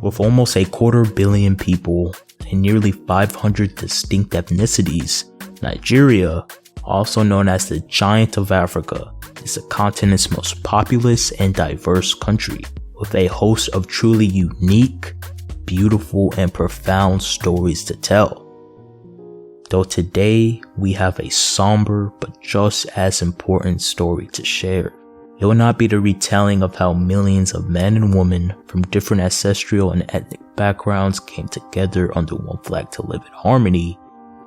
With almost 250 million people and nearly 500 distinct ethnicities, Nigeria, also known as the Giant of Africa, is the continent's most populous and diverse country, with a host of truly unique, beautiful, and profound stories to tell. Though today we have a somber but just as important story to share. It will not be the retelling of how millions of men and women from different ancestral and ethnic backgrounds came together under one flag to live in harmony,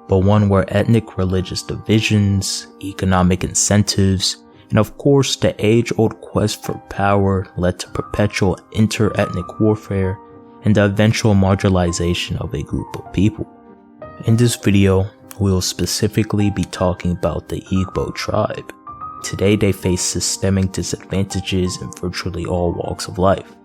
but one where ethnic religious divisions, economic incentives, and of course the age-old quest for power led to perpetual inter-ethnic warfare and the eventual marginalization of a group of people. In this video, we will specifically be talking about the Igbo tribe. Today they face systemic disadvantages in virtually all walks of life,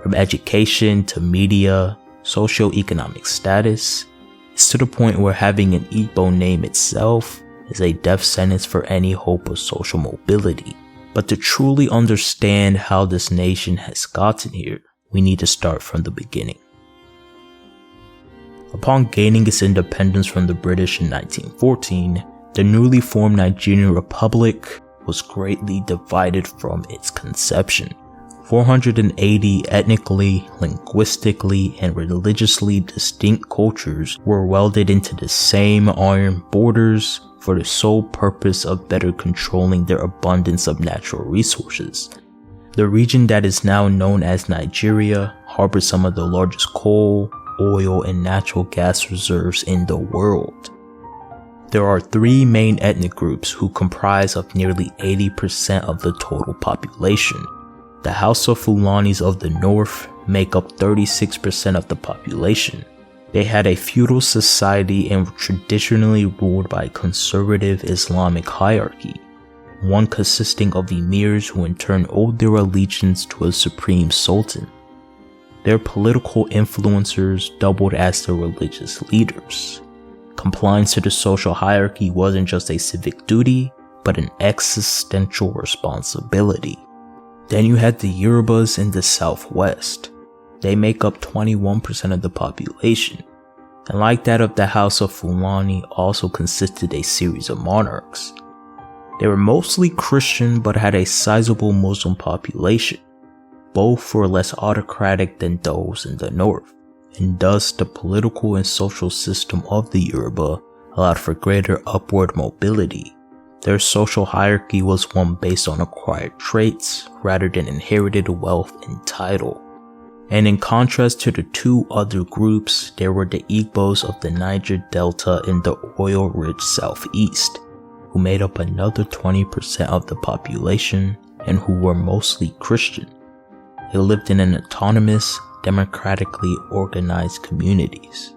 from education to media, socio-economic status. It's to the point where having an Igbo name itself is a death sentence for any hope of social mobility. But to truly understand how this nation has gotten here, we need to start from the beginning. Upon gaining its independence from the British in 1914, the newly formed Nigerian Republic was greatly divided from its conception. 480 ethnically, linguistically, and religiously distinct cultures were welded into the same iron borders for the sole purpose of better controlling their abundance of natural resources. The region that is now known as Nigeria harbors some of the largest coal, oil, and natural gas reserves in the world. There are three main ethnic groups who comprise of nearly 80% of the total population. The Hausa Fulanis of the north make up 36% of the population. They had a feudal society and were traditionally ruled by a conservative Islamic hierarchy, one consisting of emirs who in turn owed their allegiance to a supreme sultan. Their political influencers doubled as their religious leaders. Compliance to the social hierarchy wasn't just a civic duty, but an existential responsibility. Then you had the Yorubas in the southwest. They make up 21% of the population, and like that of the House of Fulani, also consisted a series of monarchs. They were mostly Christian but had a sizable Muslim population. Both were less autocratic than those in the north, and thus the political and social system of the Yoruba allowed for greater upward mobility. Their social hierarchy was one based on acquired traits rather than inherited wealth and title. And in contrast to the two other groups, there were the Igbos of the Niger Delta in the oil-rich southeast, who made up another 20% of the population and who were mostly Christian. They lived in an autonomous, democratically organized communities.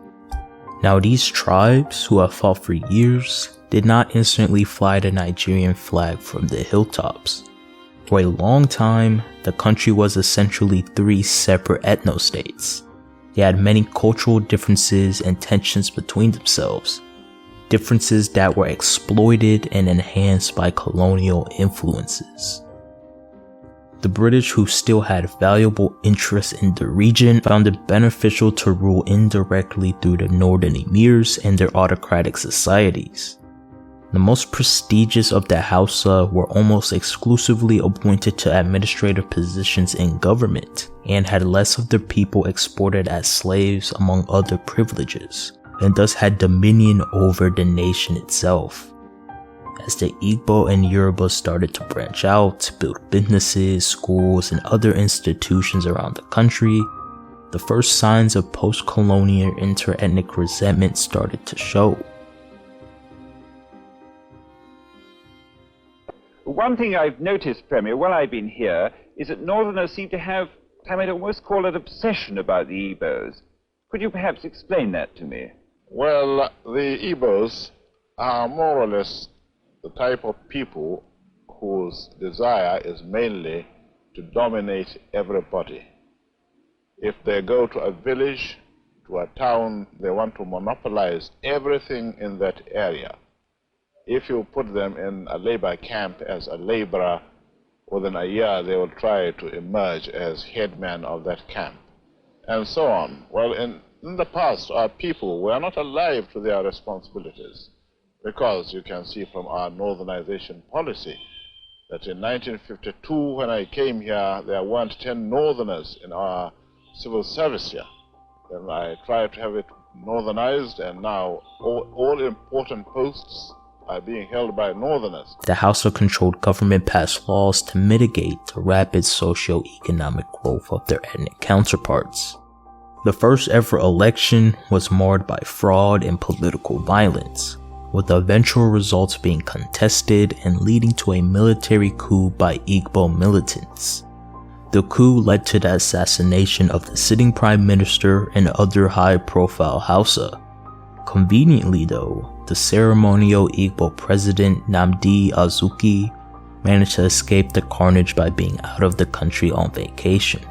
Now these tribes, who have fought for years, did not instantly fly the Nigerian flag from the hilltops. For a long time, the country was essentially three separate ethno-states. They had many cultural differences and tensions between themselves, differences that were exploited and enhanced by colonial influences. The British, who still had valuable interests in the region, found it beneficial to rule indirectly through the northern emirs and their autocratic societies. The most prestigious of the Hausa were almost exclusively appointed to administrative positions in government, and had less of their people exported as slaves among other privileges, and thus had dominion over the nation itself. As the Igbo and Yoruba started to branch out, build businesses, schools, and other institutions around the country, the first signs of post-colonial inter-ethnic resentment started to show. One thing I've noticed, Premier, while I've been here, is that Northerners seem to have, I might almost call it, obsession about the Igbos. Could you perhaps explain that to me? Well, the Igbos are more or less the type of people whose desire is mainly to dominate everybody. If they go to a village, to a town, they want to monopolize everything in that area. If you put them in a labor camp as a laborer, within a year they will try to emerge as headman of that camp. and so on. Well, in the past, our people were not alive to their responsibilities, because you can see from our northernization policy that in 1952, when I came here, there weren't 10 northerners in our civil service here. Then I tried to have it northernized, and now all important posts are being held by northerners. The Hausa-controlled government passed laws to mitigate the rapid socio-economic growth of their ethnic counterparts. The first ever election was marred by fraud and political violence, with the eventual results being contested and leading to a military coup by Igbo militants. The coup led to the assassination of the sitting prime minister and other high-profile Hausa. Conveniently though, the ceremonial Igbo president Nnamdi Azikiwe managed to escape the carnage by being out of the country on vacation.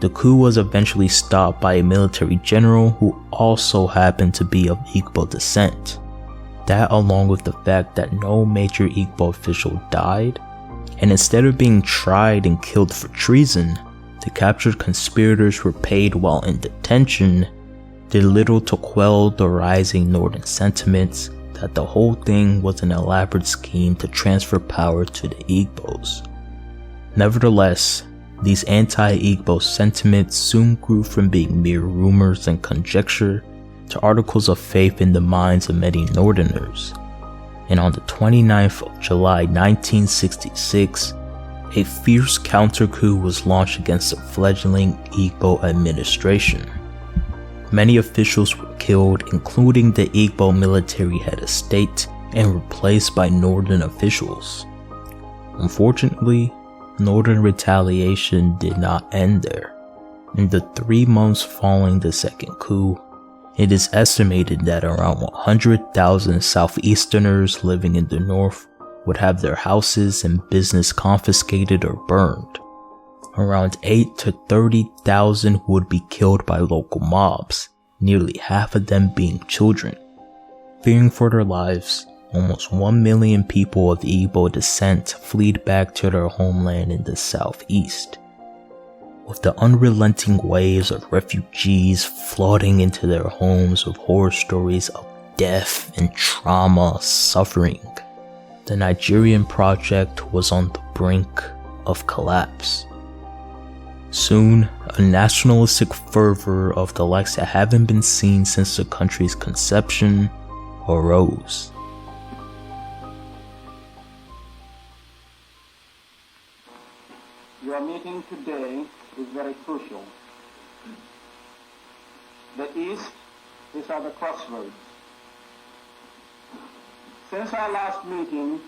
The coup was eventually stopped by a military general who also happened to be of Igbo descent. That, along with the fact that no major Igbo official died, and instead of being tried and killed for treason, the captured conspirators were paid while in detention, did little to quell the rising northern sentiments that the whole thing was an elaborate scheme to transfer power to the Igbos. Nevertheless, these anti-Igbo sentiments soon grew from being mere rumors and conjecture to articles of faith in the minds of many northerners. And on the 29th of July 1966, a fierce counter-coup was launched against the fledgling Igbo administration. Many officials were killed, including the Igbo military head of state, and replaced by northern officials. Unfortunately, northern retaliation did not end there. In the 3 months following the second coup, it is estimated that around 100,000 Southeasterners living in the north would have their houses and business confiscated or burned. Around 8 to 30,000 would be killed by local mobs, nearly half of them being children. Fearing for their lives, almost 1 million people of Igbo descent fled back to their homeland in the southeast. With the unrelenting waves of refugees flooding into their homes with horror stories of death and trauma, suffering, the Nigerian project was on the brink of collapse. Soon, a nationalistic fervor of the likes that haven't been seen since the country's conception arose. Your meeting today is very crucial. The East is at the crossroads. Since our last meeting,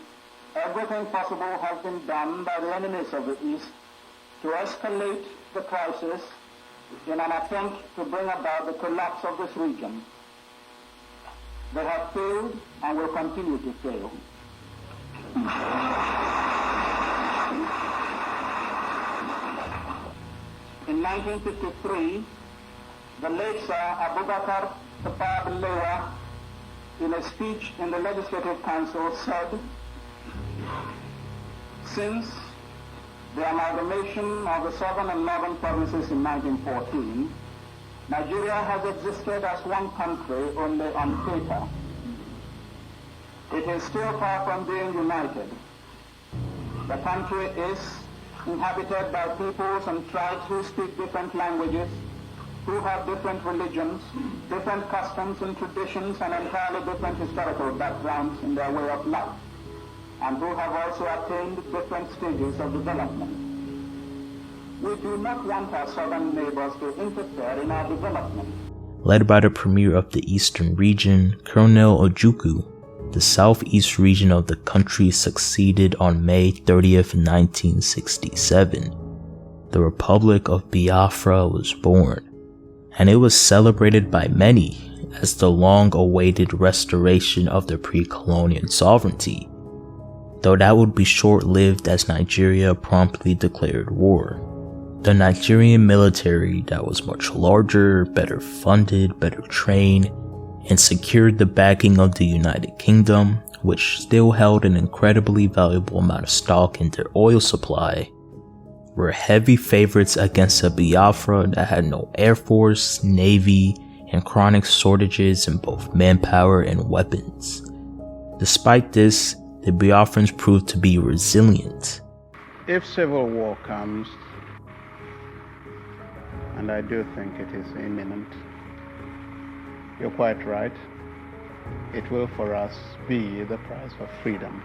everything possible has been done by the enemies of the East to escalate the crisis in an attempt to bring about the collapse of this region. They have failed and will continue to fail. In 1953, the late Sir Abubakar Tafawa Balewa, in a speech in the Legislative Council, said, "Since the amalgamation of the southern and northern provinces in 1914, Nigeria has existed as one country only on paper. It is still far from being united. The country is inhabited by peoples and tribes who speak different languages, who have different religions, different customs and traditions, and entirely different historical backgrounds in their way of life, and who have also attained different stages of development. We do not want our southern neighbors to interfere in our development." Led by the premier of the eastern region, Colonel Ojukwu, the southeast region of the country succeeded on May 30th, 1967. The Republic of Biafra was born, and it was celebrated by many as the long-awaited restoration of the pre-colonial sovereignty, though that would be short-lived as Nigeria promptly declared war. The Nigerian military that was much larger, better funded, better trained, and secured the backing of the United Kingdom, which still held an incredibly valuable amount of stock in their oil supply, were heavy favorites against a Biafra that had no air force, navy, and chronic shortages in both manpower and weapons. Despite this, the Biafrans proved to be resilient. If civil war comes, and I do think it is imminent, you're quite right, it will for us be the price of freedom.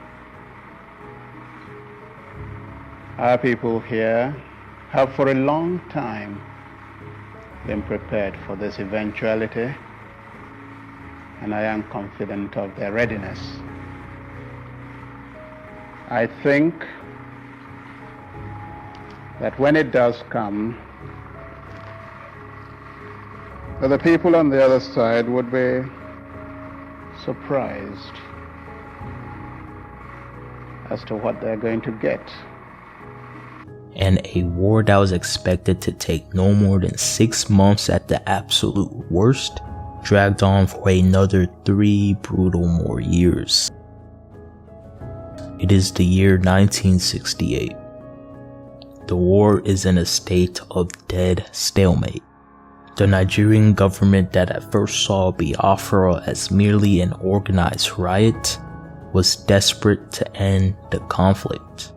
Our people here have for a long time been prepared for this eventuality, and I am confident of their readiness. I think that when it does come, that the people on the other side would be surprised as to what they're going to get. And a war that was expected to take no more than 6 months at the absolute worst dragged on for another 3 brutal more years. It is the year 1968. The war is in a state of dead stalemate. The Nigerian government that at first saw Biafra as merely an organized riot was desperate to end the conflict.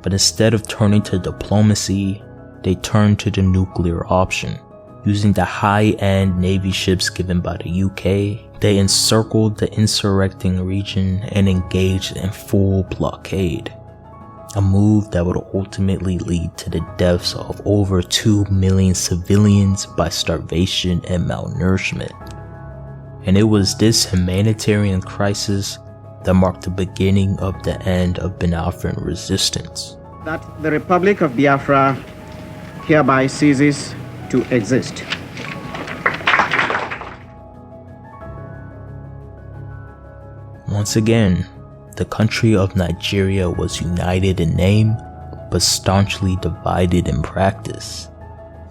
But instead of turning to diplomacy, they turned to the nuclear option. Using the high-end Navy ships given by the UK, they encircled the insurrecting region and engaged in full blockade. A move that would ultimately lead to the deaths of over 2 million civilians by starvation and malnourishment. And it was this humanitarian crisis that marked the beginning of the end of Biafran resistance. That the Republic of Biafra hereby ceases to exist. Once again, the country of Nigeria was united in name, but staunchly divided in practice.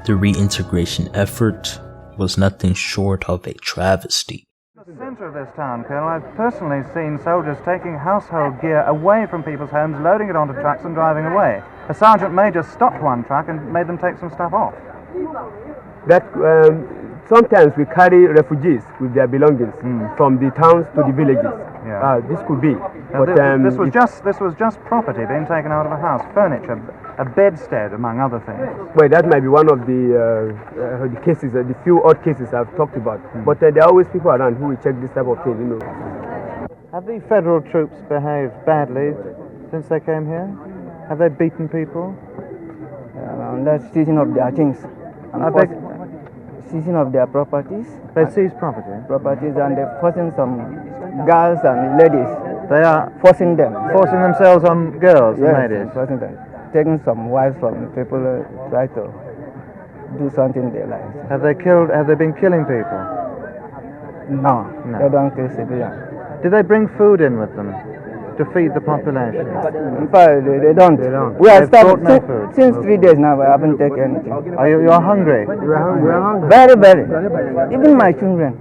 The reintegration effort was nothing short of a travesty. The center of this town, Colonel, I've personally seen soldiers taking household gear away from people's homes, loading it onto trucks and driving away. A sergeant major stopped one truck and made them take some stuff off. That sometimes we carry refugees with their belongings from the towns to the villages. Yeah. This could be. But this was just property being taken out of a house, furniture, a bedstead, among other things. Well, that might be one of the cases, the few odd cases I've talked about. But there are always people around who will check this type of thing, you know. Have the federal troops behaved badly since they came here? Have they beaten people? That's seizing of their things. Seizing of their properties. They seized property? Properties, and they're forcing some girls and ladies. They are forcing them. Forcing themselves on girls and yes, ladies? Forcing them. Taking some wives from people try to do something they like. Have they been killing people? No. They don't kill civilians. Do they bring food in with them to feed the population? In fact, they don't. We are starving since 3 days now. I haven't taken anything. You're hungry? We are hungry. Very, very. Even my children,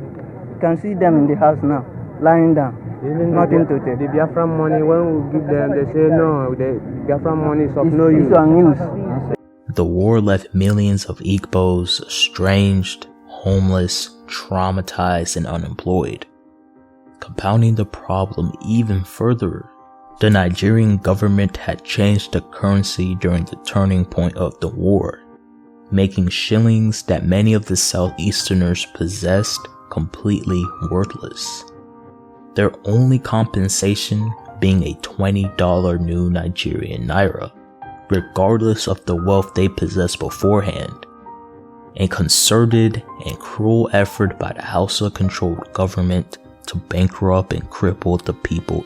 you can see them in the house now, lying down. Nothing to take. The Biafran money, when we give them, they say no, the Biafran money is of no use. It's unused. The war left millions of Igbos estranged, homeless, traumatized, and unemployed. Compounding the problem even further, the Nigerian government had changed the currency during the turning point of the war, making shillings that many of the Southeasterners possessed completely worthless. Their only compensation being a $20 new Nigerian naira, regardless of the wealth they possessed beforehand. A concerted and cruel effort by the Hausa-controlled government to bankrupt and cripple the people.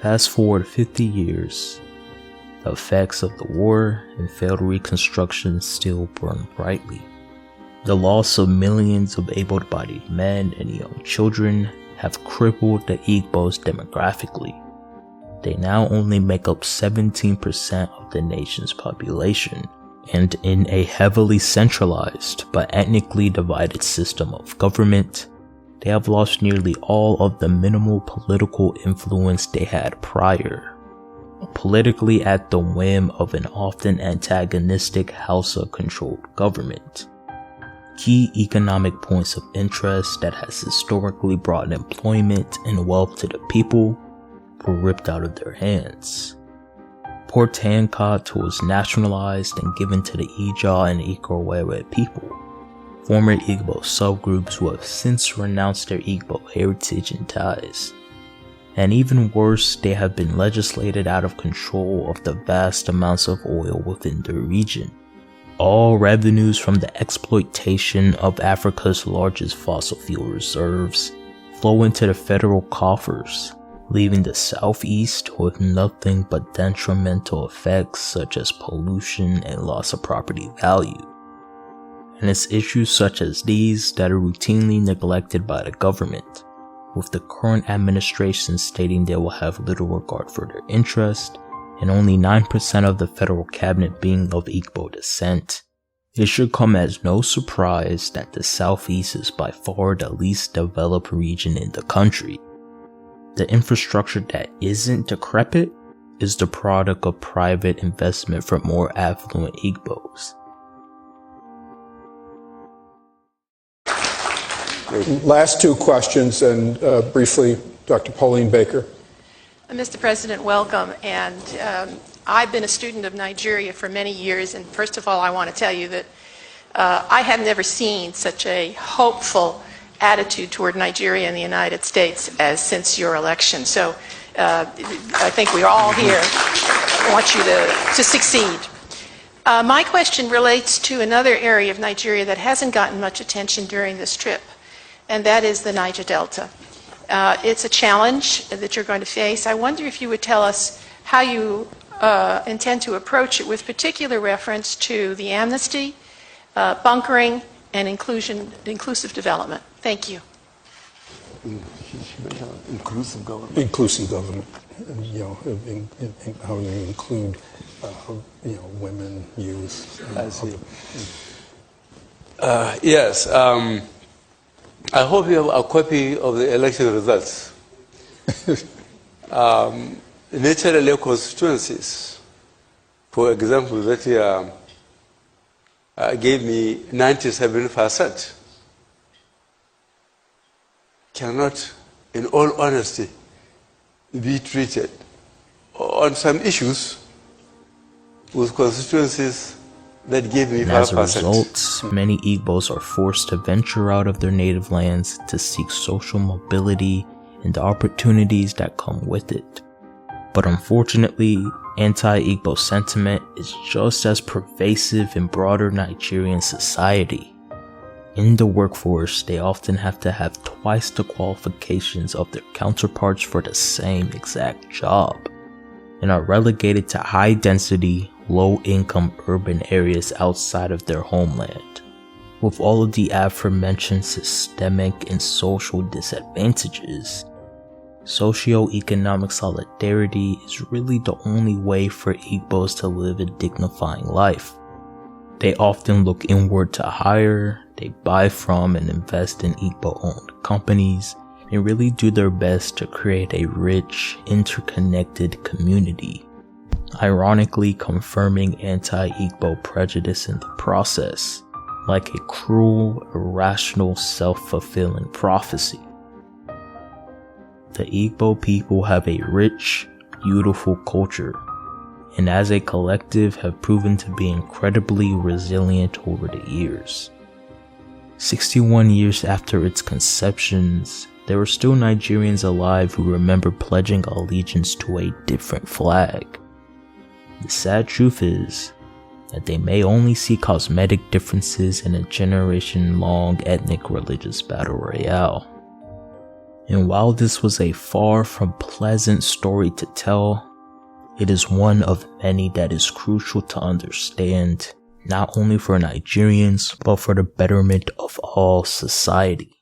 Fast forward 50 years, the effects of the war and failed reconstruction still burn brightly. The loss of millions of able-bodied men and young children have crippled the Igbos demographically. They now only make up 17% of the nation's population, and in a heavily centralized but ethnically divided system of government, they have lost nearly all of the minimal political influence they had prior. politically at the whim of an often antagonistic Hausa-controlled government. Key economic points of interest that has historically brought employment and wealth to the people were ripped out of their hands. Port Harcourt was nationalized and given to the Ija and Ikowewe people, former Igbo subgroups who have since renounced their Igbo heritage and ties. And even worse, they have been legislated out of control of the vast amounts of oil within the region. All revenues from the exploitation of Africa's largest fossil fuel reserves flow into the federal coffers, leaving the southeast with nothing but detrimental effects such as pollution and loss of property value. And it's issues such as these that are routinely neglected by the government, with the current administration stating they will have little regard for their interest, and only 9% of the federal cabinet being of Igbo descent. It should come as no surprise that the Southeast is by far the least developed region in the country. The infrastructure that isn't decrepit is the product of private investment from more affluent Igbos. Last two questions, and briefly, Dr. Pauline Baker. Mr. President, welcome. And I've been a student of Nigeria for many years, and first of all, I want to tell you that I have never seen such a hopeful attitude toward Nigeria and the United States as since your election. So I think we all here want you to succeed. My question relates to another area of Nigeria that hasn't gotten much attention during this trip, and that is the Niger Delta. It's a challenge that you're going to face. I wonder if you would tell us how you intend to approach it with particular reference to the amnesty, bunkering, and inclusive development. Thank you. Inclusive government. Inclusive government. You know, how you include, women, youth. I see. Yes. I hope you have a copy of the election results. Naturally, constituencies, for example, that year gave me 97%, cannot, in all honesty, be treated on some issues with constituencies that gave me 5%. As a result, many Igbos are forced to venture out of their native lands to seek social mobility and the opportunities that come with it. But unfortunately, anti-Igbo sentiment is just as pervasive in broader Nigerian society. In the workforce, they often have to have twice the qualifications of their counterparts for the same exact job, and are relegated to high-density, low-income urban areas outside of their homeland. With all of the aforementioned systemic and social disadvantages, socio-economic solidarity is really the only way for Igbos to live a dignifying life. They often look inward to hire, they buy from and invest in Igbo-owned companies, and really do their best to create a rich, interconnected community, ironically confirming anti-Igbo prejudice in the process, like a cruel, irrational, self-fulfilling prophecy. The Igbo people have a rich, beautiful culture, and as a collective have proven to be incredibly resilient over the years. 61 years after its conceptions, there are still Nigerians alive who remember pledging allegiance to a different flag. The sad truth is that they may only see cosmetic differences in a generation-long ethnic religious battle royale. And while this was a far from pleasant story to tell, it is one of many that is crucial to understand, not only for Nigerians, but for the betterment of all society.